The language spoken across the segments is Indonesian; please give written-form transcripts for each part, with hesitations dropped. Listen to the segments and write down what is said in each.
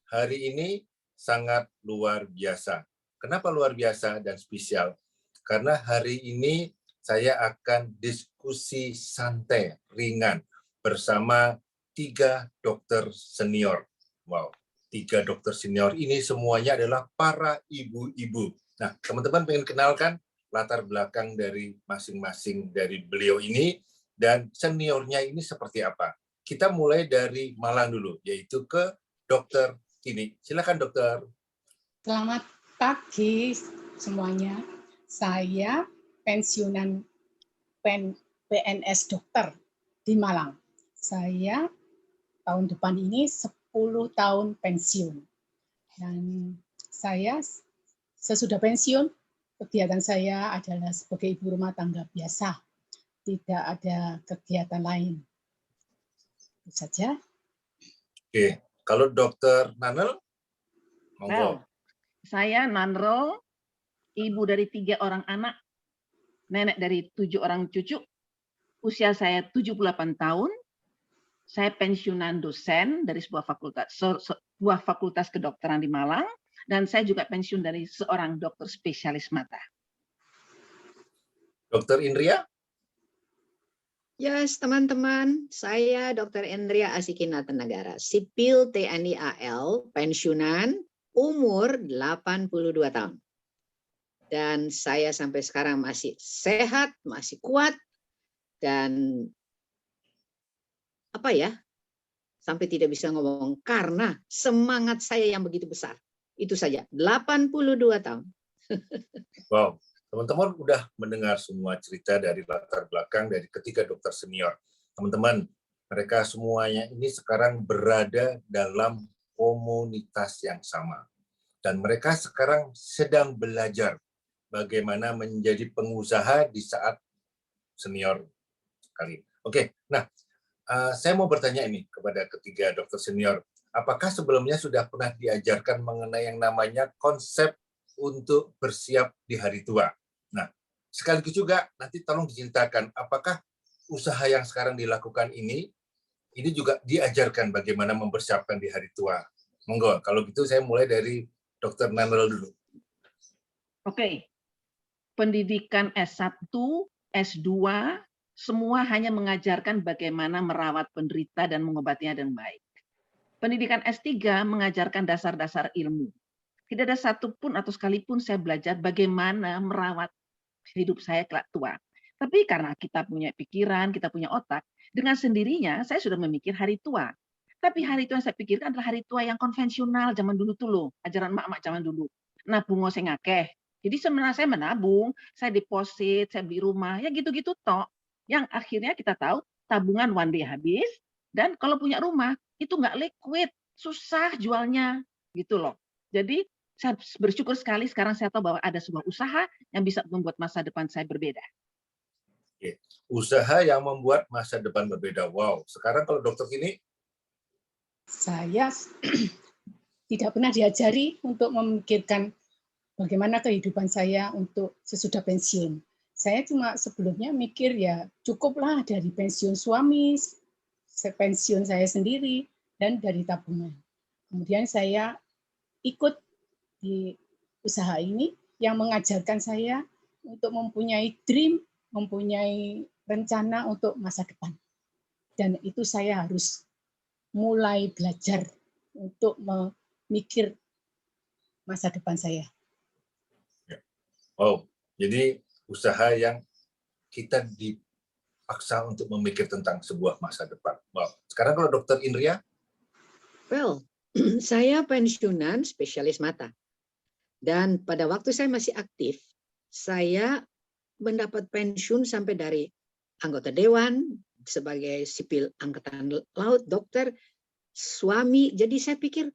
hari ini sangat luar biasa. Kenapa luar biasa dan spesial? Karena hari ini saya akan diskusi santai, ringan, bersama 3 dokter senior. Wow, 3 dokter senior ini semuanya adalah para ibu-ibu. Nah, teman-teman pengen kenalkan latar belakang dari masing-masing dari beliau ini, dan seniornya ini seperti apa. Kita mulai dari Malang dulu, yaitu ke Dokter Tini. Silakan dokter. Selamat pagi semuanya. Saya pensiunan PNS dokter di Malang. Saya tahun depan ini 10 tahun pensiun. Dan saya sesudah pensiun, kegiatan saya adalah sebagai ibu rumah tangga biasa. Tidak ada kegiatan lain. Itu saja. Oke, kalau dokter Nanel, monggo. Saya Nanro, ibu dari 3 orang anak, nenek dari 7 orang cucu, usia saya 78 tahun, saya pensiunan dosen dari sebuah fakultas kedokteran di Malang, dan saya juga pensiun dari seorang dokter spesialis mata. Dokter Indria? Yes, teman-teman, saya Dr. Indria Asikinata Negara, sipil TNI AL, pensiunan, umur 82 tahun. Dan saya sampai sekarang masih sehat, masih kuat, dan sampai tidak bisa ngomong karena semangat saya yang begitu besar. Itu saja, 82 tahun. Wow, teman-teman udah mendengar semua cerita dari latar belakang dari ketiga dokter senior. Teman-teman, mereka semuanya ini sekarang berada dalam komunitas yang sama. Dan mereka sekarang sedang belajar bagaimana menjadi pengusaha di saat senior kali. Oke, nah saya mau bertanya ini kepada ketiga dokter senior. Apakah sebelumnya sudah pernah diajarkan mengenai yang namanya konsep untuk bersiap di hari tua? Nah, sekaligus juga nanti tolong diceritakan apakah usaha yang sekarang dilakukan ini juga diajarkan bagaimana mempersiapkan di hari tua. Monggo, kalau gitu saya mulai dari Dr. Nanel dulu. Oke, pendidikan S1, S2, semua hanya mengajarkan bagaimana merawat penderita dan mengobatinya dengan baik. Pendidikan S3 mengajarkan dasar-dasar ilmu. Tidak ada satupun atau sekalipun saya belajar bagaimana merawat hidup saya kelak tua. Tapi karena kita punya pikiran, kita punya otak, dengan sendirinya saya sudah memikir hari tua. Tapi hari tua yang saya pikirkan adalah hari tua yang konvensional zaman dulu tuh loh, ajaran mak-mak zaman dulu. Nabung sing akeh. Jadi sebenarnya saya menabung, saya deposit, saya beli rumah, ya gitu-gitu tok. Yang akhirnya kita tahu tabungan one day habis, dan kalau punya rumah itu nggak liquid, susah jualnya gitu loh. Jadi saya bersyukur sekali sekarang saya tahu bahwa ada sebuah usaha yang bisa membuat masa depan saya berbeda. Oke. Usaha yang membuat masa depan berbeda. Wow. Sekarang kalau dokter ini? Saya tidak pernah diajari untuk memikirkan bagaimana kehidupan saya untuk sesudah pensiun. Saya cuma sebelumnya mikir ya cukuplah dari pensiun suami, pensiun saya sendiri, dan dari tabungan. Kemudian saya ikut di usaha ini yang mengajarkan saya untuk mempunyai dream, mempunyai rencana untuk masa depan. Dan itu saya harus mulai belajar untuk memikir masa depan saya. Oh, jadi usaha yang kita dipaksa untuk memikir tentang sebuah masa depan. Wow. Sekarang kalau Dokter Indria? Well, saya pensiunan spesialis mata. Dan pada waktu saya masih aktif, saya mendapat pensiun sampai dari anggota dewan, sebagai sipil angkatan laut, dokter, suami. Jadi saya pikir,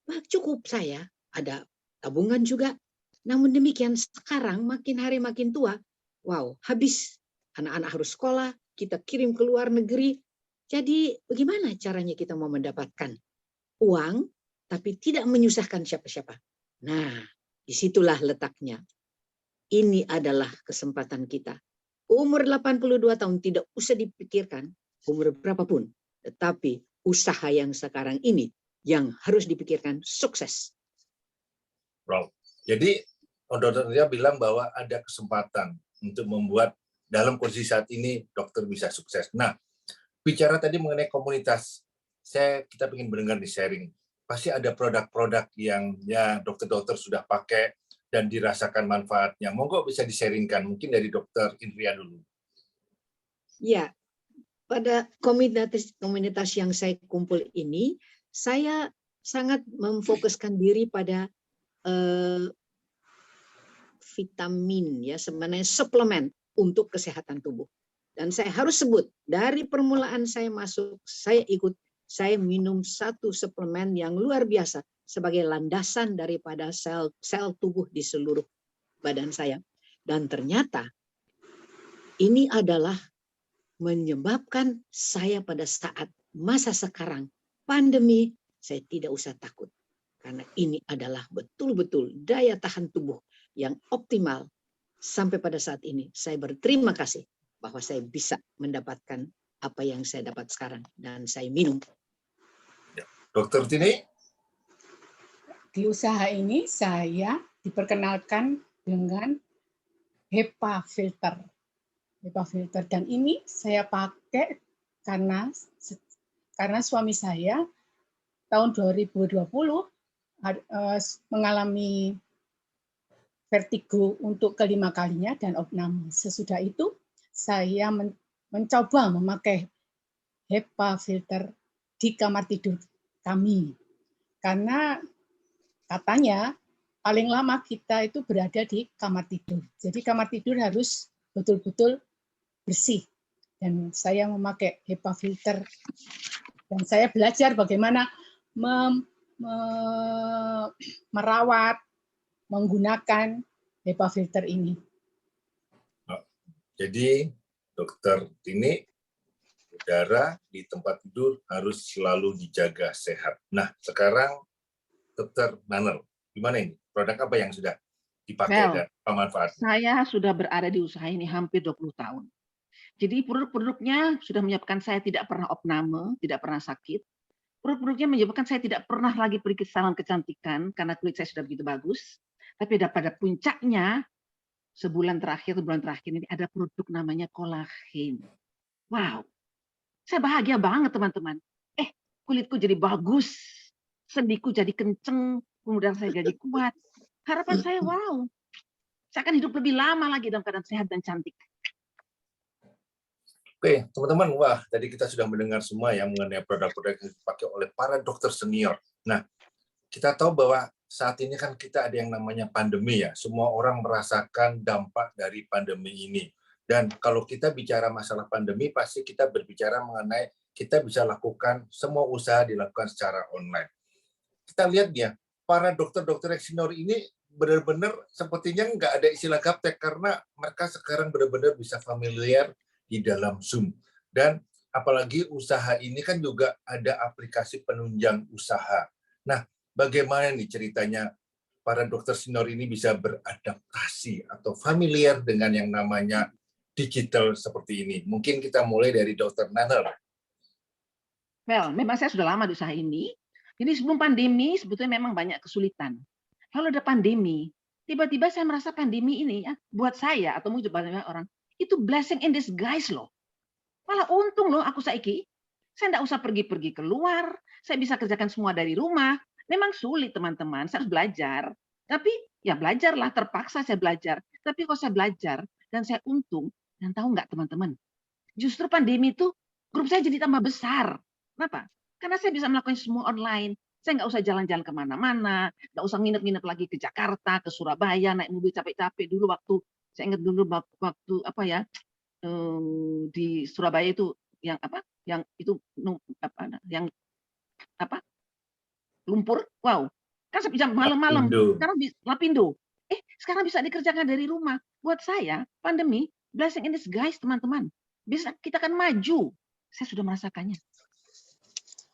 wah cukup saya, ada tabungan juga. Namun demikian sekarang makin hari makin tua, wow habis. Anak-anak harus sekolah, kita kirim ke luar negeri. Jadi bagaimana caranya kita mau mendapatkan uang, tapi tidak menyusahkan siapa-siapa? Nah, disitulah letaknya. Ini adalah kesempatan kita. Umur 82 tahun tidak usah dipikirkan umur berapapun. Tetapi usaha yang sekarang ini yang harus dipikirkan sukses. Wow. Jadi Dokter Indria bilang bahwa ada kesempatan untuk membuat dalam kondisi saat ini dokter bisa sukses. Nah, bicara tadi mengenai komunitas, kita ingin mendengar di sharing. Pasti ada produk-produk yang ya dokter-dokter sudah pakai dan dirasakan manfaatnya. Monggo bisa di-sharingkan, mungkin dari Dokter Indria dulu. Ya, pada komunitas yang saya kumpul ini, saya sangat memfokuskan diri pada vitamin, ya sebenarnya suplemen untuk kesehatan tubuh. Dan saya harus sebut, dari permulaan saya masuk, saya minum satu suplemen yang luar biasa sebagai landasan daripada sel tubuh di seluruh badan saya. Dan ternyata ini adalah menyebabkan saya pada saat masa sekarang pandemi, saya tidak usah takut. Karena ini adalah betul-betul daya tahan tubuh yang optimal. Sampai pada saat ini saya berterima kasih bahwa saya bisa mendapatkan apa yang saya dapat sekarang dan saya minum. Dokter Tini? Di usaha ini saya diperkenalkan dengan HEPA filter. HEPA filter, dan ini saya pakai karena suami saya tahun 2020 mengalami vertigo untuk kelima kalinya dan opname. Sesudah itu saya mencoba memakai HEPA filter di kamar tidur kami. Karena katanya paling lama kita itu berada di kamar tidur. Jadi kamar tidur harus betul-betul bersih. Dan saya memakai HEPA filter. Dan saya belajar bagaimana merawat, menggunakan HEPA filter ini. Jadi, Dokter Tini, udara di tempat tidur harus selalu dijaga sehat. Nah, sekarang Dokter Nanel, gimana ini? Produk apa yang sudah dipakai dan apa manfaatnya? Saya sudah berada di usaha ini hampir 20 tahun. Jadi produk-produknya sudah menyebabkan saya tidak pernah opname, tidak pernah sakit. Produk-produknya menyebabkan saya tidak pernah lagi pergi ke salon kecantikan karena kulit saya sudah begitu bagus. Tapi pada puncaknya, bulan terakhir ini ada produk namanya kolagen. Wow, saya bahagia banget teman-teman. Kulitku jadi bagus, sendiku jadi kenceng, kemudian saya jadi kuat. Harapan saya, wow, saya akan hidup lebih lama lagi dalam keadaan sehat dan cantik. Oke, teman-teman, wah, tadi kita sudah mendengar semua ya mengenai produk-produk yang dipakai oleh para dokter senior. Nah, kita tahu bahwa saat ini kan kita ada yang namanya pandemi ya. Semua orang merasakan dampak dari pandemi ini. Dan kalau kita bicara masalah pandemi, pasti kita berbicara mengenai kita bisa lakukan semua usaha dilakukan secara online. Kita lihat ya, para dokter-dokter yang senior ini benar-benar sepertinya nggak ada istilah gaptek karena mereka sekarang benar-benar bisa familiar di dalam Zoom. Dan apalagi usaha ini kan juga ada aplikasi penunjang usaha. Nah, bagaimana nih ceritanya para dokter senior ini bisa beradaptasi atau familiar dengan yang namanya digital seperti ini? Mungkin kita mulai dari Dokter Nanel. Well, memang saya sudah lama di usaha ini. Jadi sebelum pandemi sebetulnya memang banyak kesulitan. Kalau ada pandemi, tiba-tiba saya merasa pandemi ini ya, buat saya atau mungkin banyak orang, itu blessing in disguise loh. Malah untung loh aku saiki. Saya tidak usah pergi-pergi keluar, saya bisa kerjakan semua dari rumah. Memang sulit teman-teman, saya harus belajar. Tapi ya belajarlah, terpaksa saya belajar. Tapi kalau saya belajar dan saya untung, dan tahu nggak teman-teman, justru pandemi itu grup saya jadi tambah besar. Kenapa? Karena saya bisa melakukan semua online. Saya nggak usah jalan-jalan kemana-mana, nggak usah nginep-nginep lagi ke Jakarta, ke Surabaya, naik mobil capek-capek. Dulu saya ingat dulu waktu apa ya, di Surabaya itu yang apa? Yang itu yang apa? Lumpur. Wow. Kan sampai jam malam-malam. Sekarang Lapindo. Sekarang bisa dikerjakan dari rumah. Buat saya, pandemi blessing in disguise, teman-teman. Bisa kita kan maju. Saya sudah merasakannya.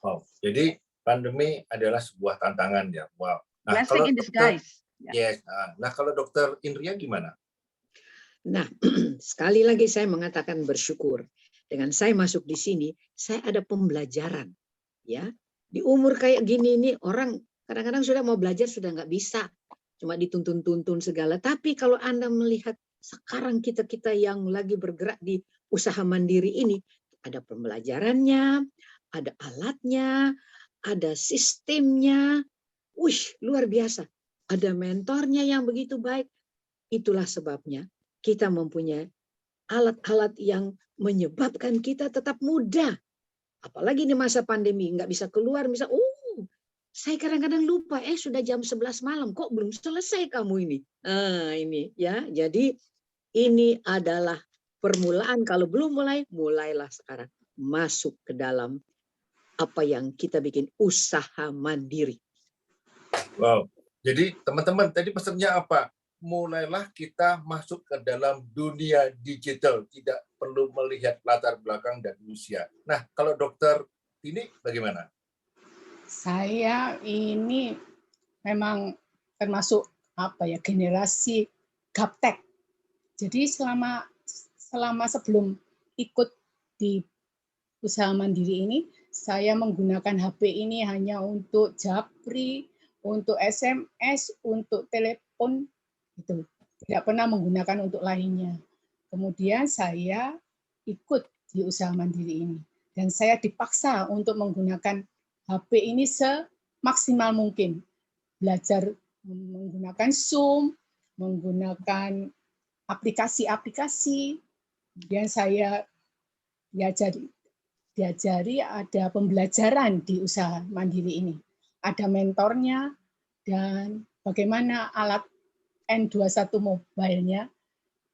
Wow. Jadi pandemi adalah sebuah tantangan ya. Wow. Nah, blessing in disguise. Yes. Nah, kalau Dokter Indria gimana? Nah, sekali lagi saya mengatakan bersyukur. Dengan saya masuk di sini, saya ada pembelajaran, ya, Di umur kayak gini ini orang kadang-kadang sudah mau belajar sudah nggak bisa. Cuma dituntun-tuntun segala. Tapi kalau Anda melihat sekarang kita-kita yang lagi bergerak di usaha mandiri ini, ada pembelajarannya, ada alatnya, ada sistemnya. Wih, luar biasa. Ada mentornya yang begitu baik. Itulah sebabnya kita mempunyai alat-alat yang menyebabkan kita tetap muda. Apalagi di masa pandemi, nggak bisa keluar, saya kadang-kadang lupa, sudah jam 11 malam, kok belum selesai kamu ini. Ini ya, jadi ini adalah permulaan. Kalau belum mulai, mulailah sekarang. Masuk ke dalam apa yang kita bikin, usaha mandiri. Wow, jadi teman-teman tadi pesannya apa? Mulailah kita masuk ke dalam dunia digital, tidak perlu melihat latar belakang dan usia. Nah, kalau dokter ini bagaimana? Saya ini memang termasuk generasi gaptek. Jadi selama sebelum ikut di usaha mandiri ini, saya menggunakan HP ini hanya untuk japri, untuk SMS, untuk telepon, itu tidak pernah menggunakan untuk lainnya. Kemudian saya ikut di usaha mandiri ini dan saya dipaksa untuk menggunakan HP ini semaksimal mungkin, belajar menggunakan Zoom, menggunakan aplikasi-aplikasi. Kemudian saya diajari ada pembelajaran di usaha mandiri ini, ada mentornya dan bagaimana alat N21 mobile-nya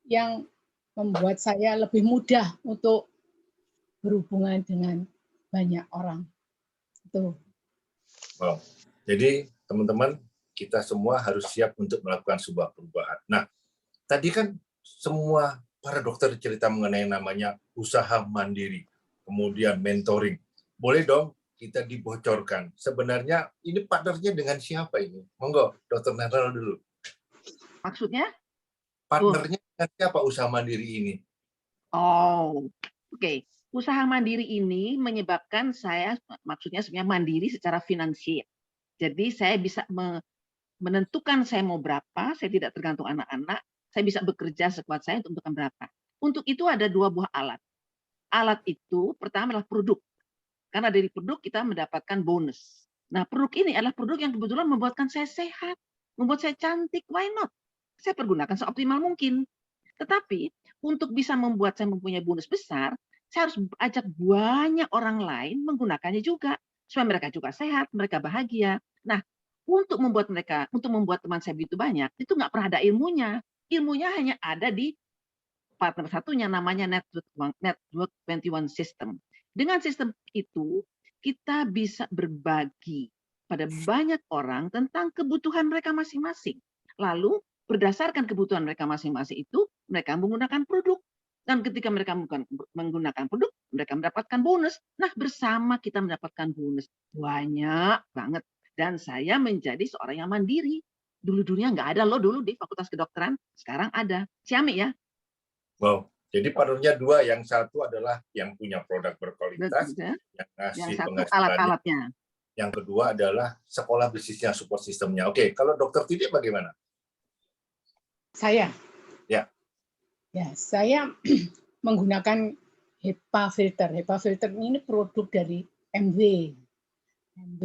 yang membuat saya lebih mudah untuk berhubungan dengan banyak orang. Itu. Wow. Jadi teman-teman, kita semua harus siap untuk melakukan sebuah perubahan. Nah, tadi kan semua para dokter cerita mengenai namanya usaha mandiri, kemudian mentoring. Boleh dong kita dibocorkan. Sebenarnya ini partnernya dengan siapa ini? Monggo, Dokter Natal dulu. Maksudnya? Partnernya dengan siapa usaha mandiri ini? Oke. Usaha mandiri ini menyebabkan saya, maksudnya sebenarnya mandiri secara finansial. Jadi saya bisa menentukan saya mau berapa, saya tidak tergantung anak-anak, saya bisa bekerja sekuat saya untuk menentukan berapa. Untuk itu ada 2 buah alat. Alat itu pertama adalah produk. Karena dari produk kita mendapatkan bonus. Nah, produk ini adalah produk yang kebetulan membuatkan saya sehat, membuat saya cantik, why not? Saya pergunakan seoptimal mungkin. Tetapi untuk bisa membuat saya mempunyai bonus besar, saya harus ajak banyak orang lain menggunakannya juga supaya mereka juga sehat, mereka bahagia. Nah, untuk membuat teman saya begitu banyak, itu nggak pernah ada ilmunya. Ilmunya hanya ada di partner satunya, namanya Network 21 System. Dengan sistem itu, kita bisa berbagi pada banyak orang tentang kebutuhan mereka masing-masing. Lalu berdasarkan kebutuhan mereka masing-masing itu, mereka menggunakan produk. Dan ketika mereka menggunakan produk, mereka mendapatkan bonus. Nah, bersama kita mendapatkan bonus. Banyak banget. Dan saya menjadi seorang yang mandiri. Dulu-dulunya nggak ada loh dulu di Fakultas Kedokteran. Sekarang ada. Ciamik ya. Wow. Jadi partnernya 2, yang satu adalah yang punya produk berkualitas, yang ngasih penghasilannya. Alat-alatnya. Yang kedua adalah sekolah bisnisnya, support sistemnya. Oke, kalau Dokter Titi bagaimana? Saya? Ya. Ya, saya menggunakan HEPA filter. HEPA filter ini produk dari MW.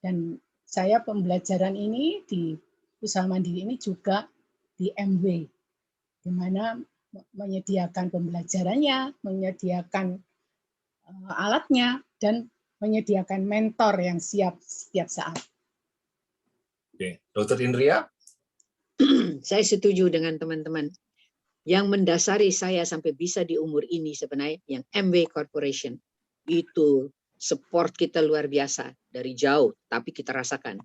Dan saya pembelajaran ini di usaha mandiri ini juga di MW, di mana menyediakan pembelajarannya, menyediakan alatnya, dan menyediakan mentor yang siap setiap saat. Oke, Dokter Indria? Saya setuju dengan teman-teman. Yang mendasari saya sampai bisa di umur ini sebenarnya yang MW Corporation. Itu support kita luar biasa dari jauh, tapi kita rasakan.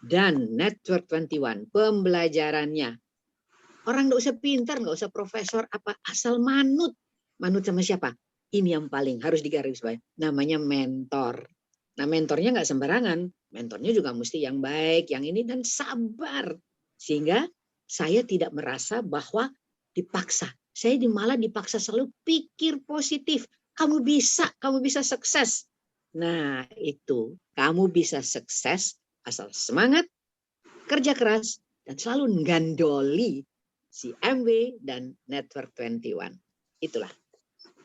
Dan Network 21, pembelajarannya. Orang nggak usah pintar, nggak usah profesor, apa asal manut. Manut sama siapa? Ini yang paling harus digarisbawahi. Namanya mentor. Nah, mentornya nggak sembarangan. Mentornya juga mesti yang baik, yang ini, dan sabar. Sehingga saya tidak merasa bahwa dipaksa. Saya malah dipaksa selalu pikir positif. Kamu bisa sukses. Nah, itu kamu bisa sukses asal semangat, kerja keras, dan selalu gandoli si MW dan Network 21. Itulah.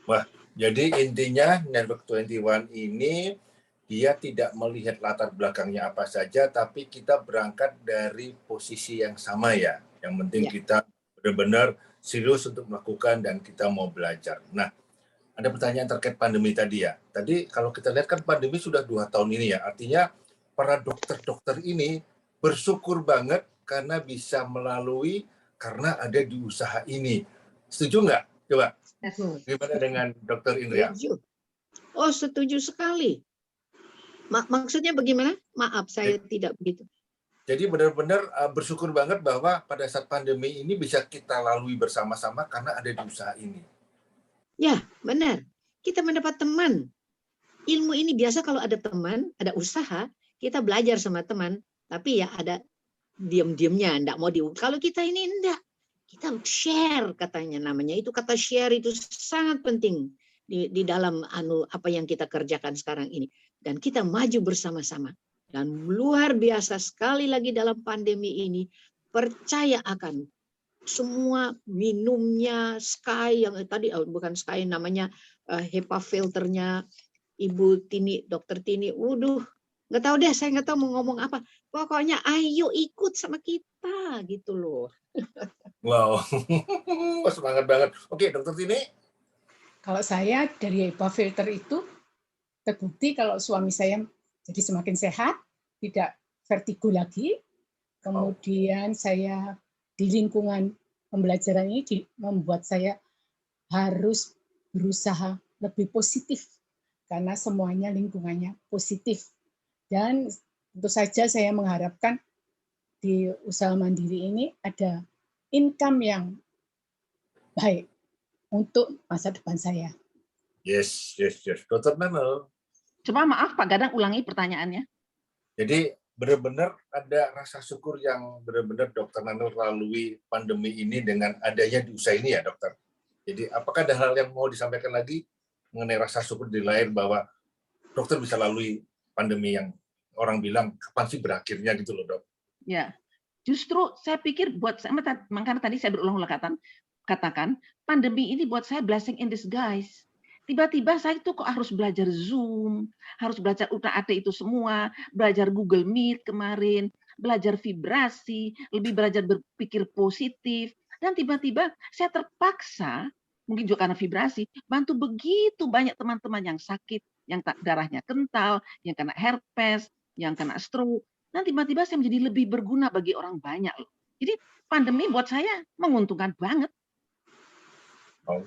Wah, jadi intinya Network 21 ini dia tidak melihat latar belakangnya apa saja, tapi kita berangkat dari posisi yang sama ya. Yang penting Ya. kita benar-benar serius untuk melakukan dan kita mau belajar. Nah, ada pertanyaan terkait pandemi tadi ya. Tadi kalau kita lihat kan pandemi sudah 2 tahun ini ya. Artinya para dokter-dokter ini bersyukur banget karena bisa melalui karena ada di usaha ini. Setuju nggak? Coba, gimana dengan Dokter Indria? Setuju. Oh, setuju sekali. Maksudnya bagaimana? Maaf, saya tidak begitu. Jadi benar-benar bersyukur banget bahwa pada saat pandemi ini bisa kita lalui bersama-sama karena ada di usaha ini. Ya, benar. Kita mendapat teman. Ilmu ini biasa kalau ada teman, ada usaha, kita belajar sama teman, tapi ya ada diam-diamnya, enggak mau kalau kita ini enggak. Kita share katanya namanya. Itu kata share itu sangat penting di dalam apa yang kita kerjakan sekarang ini. Dan kita maju bersama-sama. Dan luar biasa sekali lagi dalam pandemi ini, percaya akan semua minumnya Sky yang tadi bukan Sky namanya HEPA filternya Ibu Tini, Dokter Tini. Waduh, nggak tahu deh, saya nggak tahu mau ngomong apa. Pokoknya ayo ikut sama kita gitu loh. Wow, semangat banget. Oke, Dokter Tini. Kalau saya dari HEPA filter itu terbukti kalau suami saya jadi semakin sehat, tidak vertigo lagi. Kemudian saya di lingkungan pembelajaran ini membuat saya harus berusaha lebih positif karena semuanya lingkungannya positif. Dan tentu saja saya mengharapkan di usaha mandiri ini ada income yang baik untuk masa depan saya. Yes. Dokter Nanel. Coba maaf Pak Gadang, ulangi pertanyaannya. Jadi benar-benar ada rasa syukur yang benar-benar Dokter Nanel lalui pandemi ini dengan adanya di usaha ini ya dokter. Jadi apakah ada hal yang mau disampaikan lagi mengenai rasa syukur di lahir bahwa dokter bisa lalui pandemi yang orang bilang kapan sih berakhirnya gitu loh dok? Ya, justru saya pikir buat saya, makanya tadi saya berulang-ulang katakan pandemi ini buat saya blessing in disguise. Tiba-tiba saya tuh kok harus belajar Zoom, harus belajar UTAT itu semua, belajar Google Meet kemarin, belajar vibrasi, lebih belajar berpikir positif, dan tiba-tiba saya terpaksa, mungkin juga karena vibrasi, bantu begitu banyak teman-teman yang sakit, yang darahnya kental, yang kena herpes, yang kena stroke, dan tiba-tiba saya menjadi lebih berguna bagi orang banyak loh. Jadi pandemi buat saya menguntungkan banget. Oh.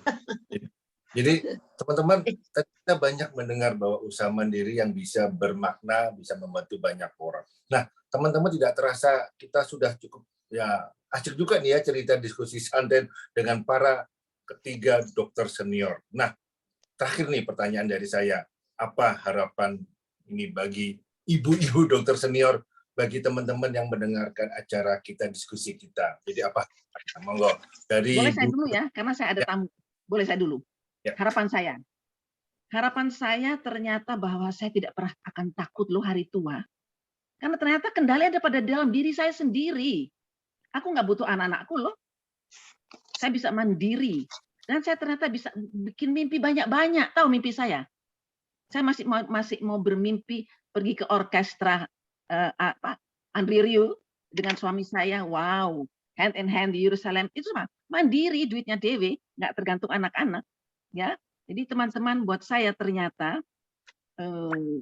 Jadi teman-teman, kita banyak mendengar bahwa usaha mandiri yang bisa bermakna, bisa membantu banyak orang. Nah, teman-teman tidak terasa kita sudah cukup ya asik juga nih ya cerita diskusi santai dengan para ketiga dokter senior. Nah, terakhir nih pertanyaan dari saya, apa harapan ini bagi ibu-ibu dokter senior, bagi teman-teman yang mendengarkan acara kita, diskusi kita. Jadi apa? Monggo dari Boleh saya dulu ya, karena saya ada tamu. Boleh saya dulu. Ya. Harapan saya ternyata bahwa saya tidak pernah akan takut loh hari tua. Karena ternyata kendali ada pada dalam diri saya sendiri. Aku nggak butuh anak-anakku loh. Saya bisa mandiri. Dan saya ternyata bisa bikin mimpi banyak-banyak. Tahu mimpi saya? Saya masih mau bermimpi pergi ke orkestra Andri Rieu dengan suami saya. Wow, hand in hand di Yerusalem. Itu mah mandiri, duitnya dewe, nggak tergantung anak-anak. Ya, jadi teman-teman, buat saya ternyata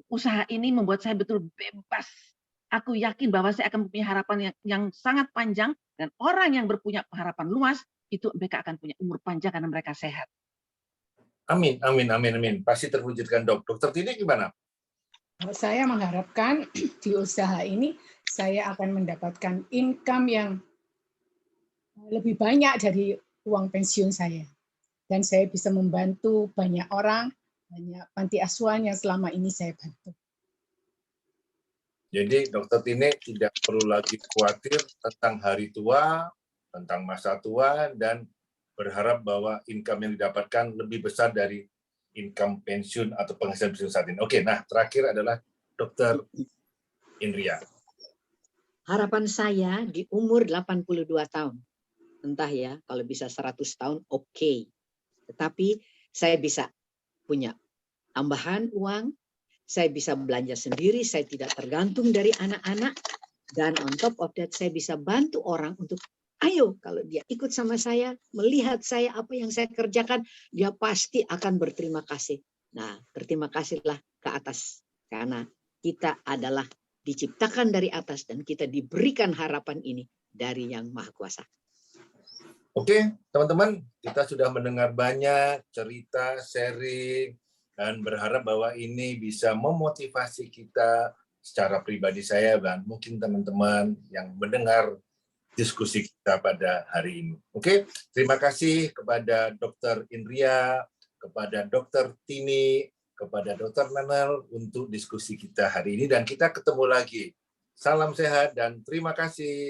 usaha ini membuat saya betul bebas. Aku yakin bahwa saya akan punya harapan yang sangat panjang, dan orang yang berpunya harapan luas itu mereka akan punya umur panjang karena mereka sehat. Amin. Pasti terwujudkan dok. Dokter Tini gimana? Saya mengharapkan di usaha ini saya akan mendapatkan income yang lebih banyak dari uang pensiun saya. Dan saya bisa membantu banyak orang, banyak panti asuhan yang selama ini saya bantu. Jadi Dokter Tini tidak perlu lagi khawatir tentang hari tua, tentang masa tua, dan berharap bahwa income yang didapatkan lebih besar dari income pensiun atau penghasilan pensiun saat ini. Oke, nah terakhir adalah Dr. Indria. Harapan saya di umur 82 tahun. Entah ya, kalau bisa 100 tahun oke. Tetapi saya bisa punya tambahan uang, saya bisa belanja sendiri, saya tidak tergantung dari anak-anak, dan on top of that saya bisa bantu orang untuk, ayo kalau dia ikut sama saya, melihat saya apa yang saya kerjakan, dia pasti akan berterima kasih. Nah, berterima kasihlah ke atas, karena kita adalah diciptakan dari atas dan kita diberikan harapan ini dari Yang Maha Kuasa. Oke, teman-teman, kita sudah mendengar banyak cerita, sharing, dan berharap bahwa ini bisa memotivasi kita secara pribadi saya dan mungkin teman-teman yang mendengar diskusi kita pada hari ini. Oke, terima kasih kepada Dr. Indria, kepada Dr. Tini, kepada Dr. Nanel untuk diskusi kita hari ini dan kita ketemu lagi. Salam sehat dan terima kasih.